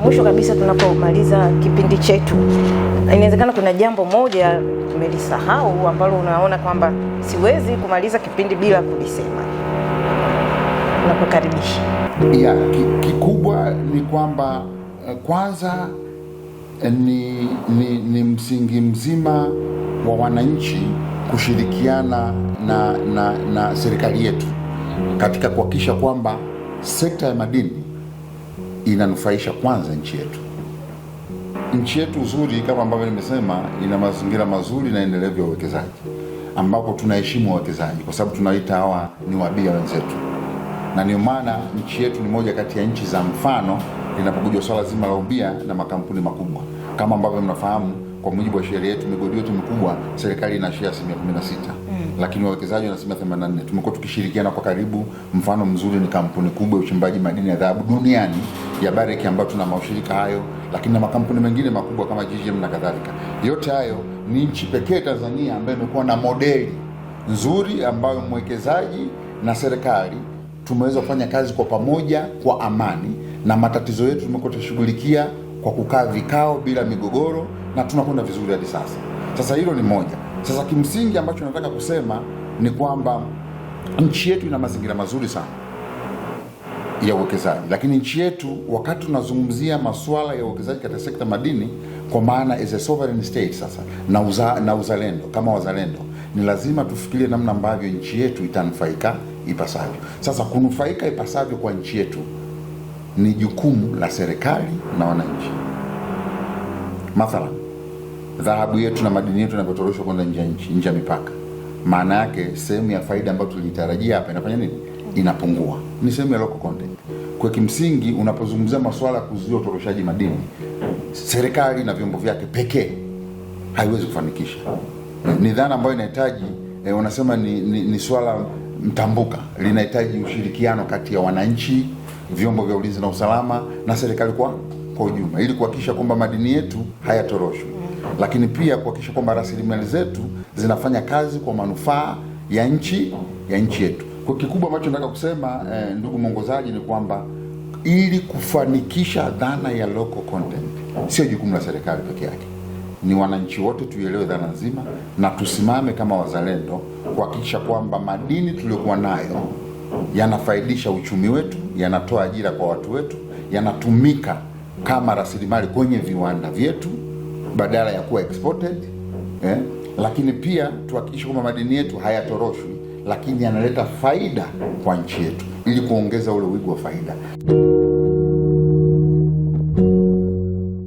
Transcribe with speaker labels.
Speaker 1: Mwisho kabisa tunapomaliza kipindi chetu, inawezekana kuna jambo moja tumelisahau ambalo unaona kwamba siwezi kumaliza kipindi bila kulisema. Nakukaribisha.
Speaker 2: Kikubwa ni kwamba kwanza ni msingi mzima wa wananchi kushirikiana na serikali yetu katika kuhakikisha kwamba sekta ya madini inanufaisha kwanza nchi yetu. Nchi yetu uzuri, kama ambavyo nimesema, ina mazingira mazuri na endelevu ya uwekezaji, ambapo tunaheshimu wawekezaji kwa sababu tunaita hawa ni wabia wenzetu, na ndio maana nchi yetu ni moja kati ya nchi za mfano linapokuja swala zima la ubia na makampuni makubwa. Kama ambavyo mnafahamu, kwa mujibu wa sheria yetu, migodi yetu mikubwa serikali ina share 16%, lakini wawekezaji wana 84%. Tumekuwa tukishirikiana kwa karibu. Mfano mzuri ni kampuni kubwa ya uchimbaji madini ya dhahabu duniani ya Barrick, ambayo tuna mashirika hayo, lakini na makampuni mengine makubwa kama GGM na kadhalika. Yote hayo ni nchi pekee Tanzania ambayo imekuwa na modeli nzuri ambayo mwekezaji na serikali tumeweza kufanya kazi kwa pamoja kwa amani, na matatizo yetu tumekuwa tushughulikia kwa kukaa vikao bila migogoro, na tunakwenda vizuri hadi sasa. Sasa hilo ni moja. Sasa kimsingi ambacho nataka kusema ni kwamba nchi yetu ina mazingira mazuri sana ya uwekezaji, lakini nchi yetu, wakati tunazungumzia masuala ya uwekezaji katika sekta madini, kwa maana as a sovereign state sasa na uzalendo, kama wazalendo, ni lazima tufikirie namna ambavyo nchi yetu itanufaika ipasavyo. Sasa kunufaika ipasavyo kwa nchi yetu ni jukumu la serikali na wananchi. Mathalan, dhahabu yetu na madini yetu yanapotoroshwa kwenda nje ya mipaka, maana yake sehemu ya faida ambayo tulitarajia hapa inafanya nini? Inapungua. Ni sehemu ya local content. Kwa kimsingi, unapozungumzia masuala ya kuzuia utoroshaji madini, serikali na vyombo vyake pekee haiwezi kufanikisha. Ni dhana ambayo inahitaji wanasema ni swala mtambuka, linahitaji ushirikiano kati ya wananchi, vyombo vya ulinzi na usalama na serikali kwa ujumla, ili kuhakikisha kwamba madini yetu hayatoroshwi, lakini pia kuhakikisha kwamba rasilimali zetu zinafanya kazi kwa manufaa ya nchi yetu. Kwa kikubwa ambacho nataka kusema ndugu mwongozaji, ni kwamba ili kufanikisha dhana ya local content sio jukumu la serikali peke yake, ni wananchi wote tuielewe dhana nzima na tusimame kama wazalendo kuhakikisha kwamba madini tuliyokuwa nayo yanafaidisha uchumi wetu, yanatoa ajira kwa watu wetu, yanatumika kama rasilimali kwenye viwanda vyetu badala ya kuwa exported, lakini pia tuhakikishe kwamba madini yetu hayatoroshwi, lakini yanaleta faida kwa nchi yetu ili kuongeza ule wigo wa faida.